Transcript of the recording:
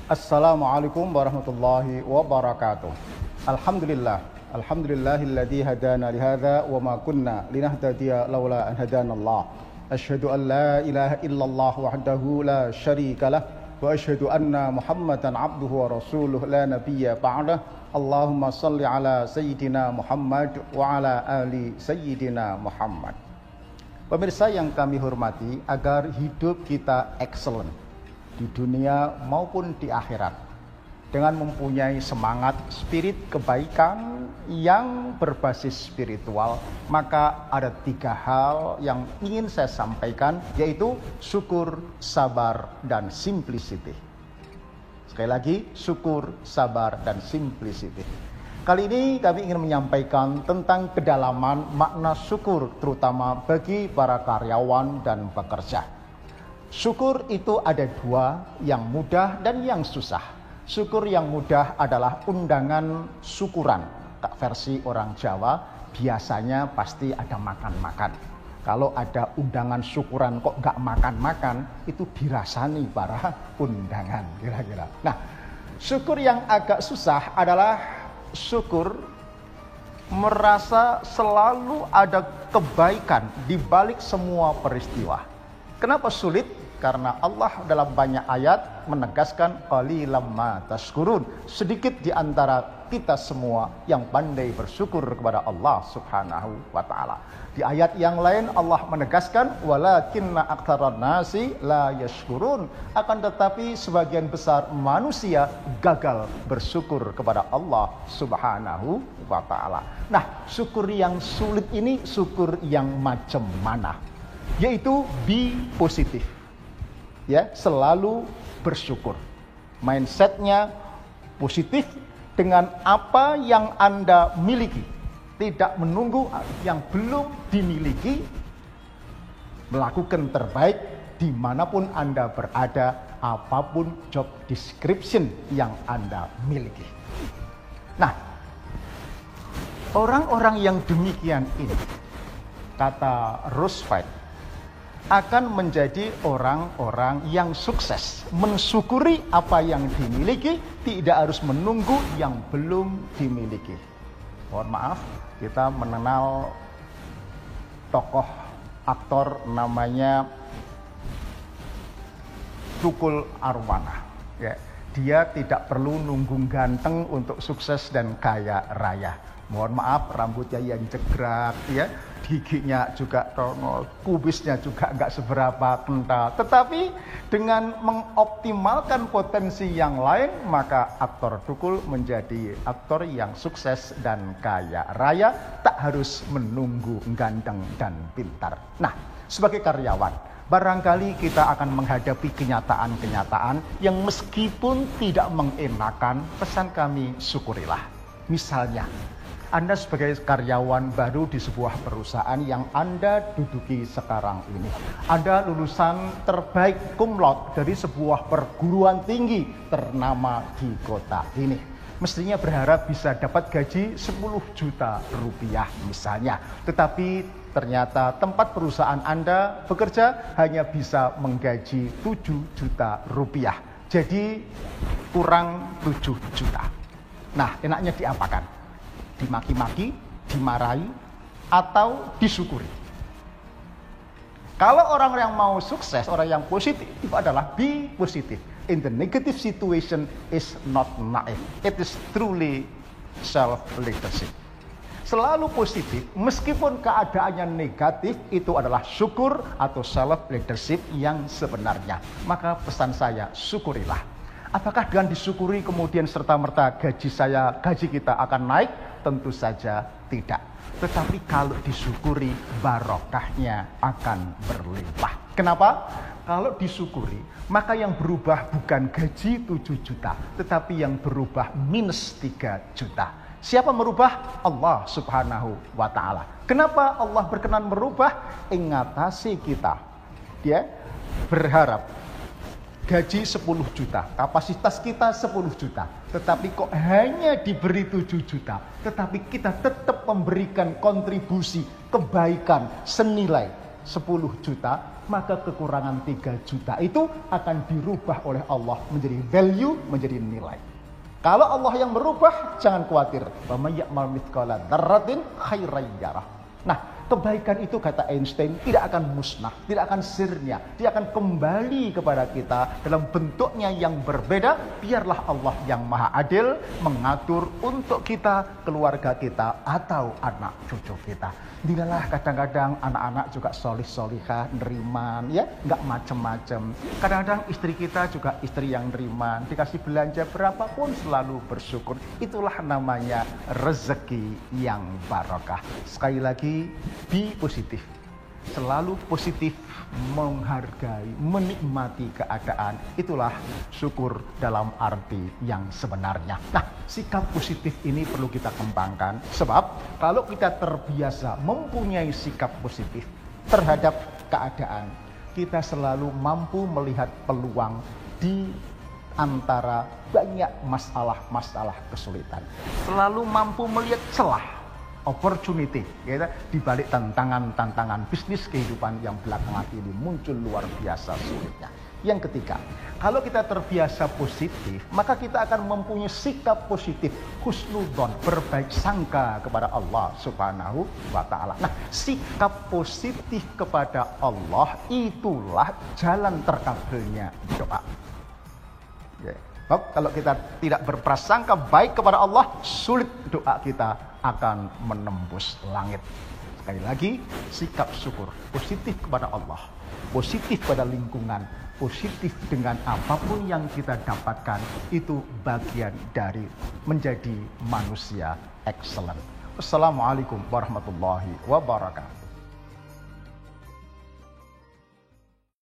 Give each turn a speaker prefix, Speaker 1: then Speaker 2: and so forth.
Speaker 1: Assalamualaikum warahmatullahi wabarakatuh. Alhamdulillahilladzi hadana lihadza wa ma kunna linahtadiya laula an hadanallah. Asyhadu an la ilaha illallah wahdahu la syarikalah wa asyhadu anna Muhammadan abduhu wa rasuluh la nabiyya ba'dah. Allahumma shalli ala sayyidina Muhammad wa ala ali sayyidina Muhammad. Pemirsa yang kami hormati, agar hidup kita excellent di dunia maupun di akhirat, dengan mempunyai semangat spirit kebaikan yang berbasis spiritual, maka ada 3 hal yang ingin saya sampaikan, yaitu syukur, sabar, dan simplicity. Sekali lagi, syukur, sabar, dan simplicity. Kali ini kami ingin menyampaikan tentang kedalaman makna syukur, terutama bagi para karyawan dan pekerja. Syukur itu ada 2, yang mudah dan yang susah. Syukur yang mudah adalah undangan syukuran. Versi orang Jawa biasanya pasti ada makan-makan. Kalau ada undangan syukuran kok gak makan-makan, itu dirasani para undangan kira-kira. Nah, syukur yang agak susah adalah syukur merasa selalu ada kebaikan di balik semua peristiwa. Kenapa sulit? Karena Allah dalam banyak ayat menegaskan qalilam ma tashkurun. Sedikit di antara kita semua yang pandai bersyukur kepada Allah Subhanahu wa taala. Di ayat yang lain Allah menegaskan walakinna aktsaran nasi la yashkurun. Akan tetapi sebagian besar manusia gagal bersyukur kepada Allah Subhanahu wa taala. Nah, syukur yang sulit ini syukur yang macam mana? Yaitu be positif. Ya, selalu bersyukur. Mindsetnya positif dengan apa yang Anda miliki. Tidak menunggu yang belum dimiliki. Melakukan terbaik dimanapun Anda berada, apapun job description yang Anda miliki. Nah, orang-orang yang demikian ini, kata Roosevelt, akan menjadi orang-orang yang sukses, mensyukuri apa yang dimiliki, tidak harus menunggu yang belum dimiliki. Mohon maaf, kita mengenal tokoh aktor namanya Tukul Arwana. Ya, dia tidak perlu nunggu ganteng untuk sukses dan kaya raya. Mohon maaf, rambutnya yang jegrak, ya, giginya juga tongol, kubisnya juga nggak seberapa kental. Tetapi dengan mengoptimalkan potensi yang lain, maka aktor Tukul menjadi aktor yang sukses dan kaya raya, tak harus menunggu ganteng dan pintar. Nah, sebagai karyawan, barangkali kita akan menghadapi kenyataan-kenyataan yang meskipun tidak mengenakan, pesan kami syukurilah. Misalnya, Anda sebagai karyawan baru di sebuah perusahaan yang Anda duduki sekarang ini. Anda lulusan terbaik cum laude dari sebuah perguruan tinggi ternama di kota ini. Mestinya berharap bisa dapat gaji 10 juta rupiah misalnya. Tetapi ternyata tempat perusahaan Anda bekerja hanya bisa menggaji 7 juta rupiah. Jadi kurang 7 juta. Nah, enaknya diapakan? Dimaki-maki, dimarahi, atau disyukuri. Kalau orang yang mau sukses, orang yang positif, itu adalah be positive. In the negative situation is not naive. It is truly self-leadership. Selalu positif, meskipun keadaannya negatif, itu adalah syukur atau self-leadership yang sebenarnya. Maka pesan saya, syukurilah. Apakah dengan disyukuri kemudian serta-merta gaji kita akan naik? Tentu saja tidak. Tetapi kalau disyukuri, barokahnya akan berlimpah. Kenapa? Kalau disyukuri, maka yang berubah bukan gaji 7 juta, tetapi yang berubah minus 3 juta. Siapa merubah? Allah Subhanahu wa ta'ala. Kenapa Allah berkenan merubah? Ingatasi kita. Dia berharap gaji 10 juta, kapasitas kita 10 juta, tetapi kok hanya diberi 7 juta, tetapi kita tetap memberikan kontribusi kebaikan senilai 10 juta, maka kekurangan 3 juta itu akan dirubah oleh Allah menjadi value, menjadi nilai. Kalau Allah yang merubah, jangan khawatir. Wa may ya'mal mithqala dzarratin khairan yarah. Nah, kebaikan itu kata Einstein tidak akan musnah, tidak akan sirna, dia akan kembali kepada kita dalam bentuknya yang berbeda. Biarlah Allah yang Maha Adil mengatur untuk kita, keluarga kita, atau anak cucu kita. Tidaklah kadang-kadang anak-anak juga solih-solihah, neriman, ya, nggak macem-macem. Kadang-kadang istri kita juga istri yang neriman, dikasih belanja berapapun selalu bersyukur. Itulah namanya rezeki yang barokah. Sekali lagi, be positif. Selalu positif, menghargai, menikmati keadaan. Itulah syukur dalam arti yang sebenarnya. Nah, sikap positif ini perlu kita kembangkan. Sebab kalau kita terbiasa mempunyai sikap positif terhadap keadaan, kita selalu mampu melihat peluang di antara banyak masalah-masalah kesulitan. Selalu mampu melihat celah, opportunity, ya, di balik tantangan-tantangan bisnis kehidupan yang belakangan ini muncul luar biasa sulitnya. Yang ketiga, kalau kita terbiasa positif, maka kita akan mempunyai sikap positif, husnudzon, berbaik sangka kepada Allah Subhanahu wa Ta'ala. Nah, sikap positif kepada Allah itulah jalan terkabulnya doa. Ya. Kalau kita tidak berprasangka baik kepada Allah, sulit doa kita akan menembus langit. Sekali lagi, sikap syukur, positif kepada Allah, positif pada lingkungan, positif dengan apapun yang kita dapatkan, itu bagian dari menjadi manusia excellent. Wassalamualaikum warahmatullahi wabarakatuh.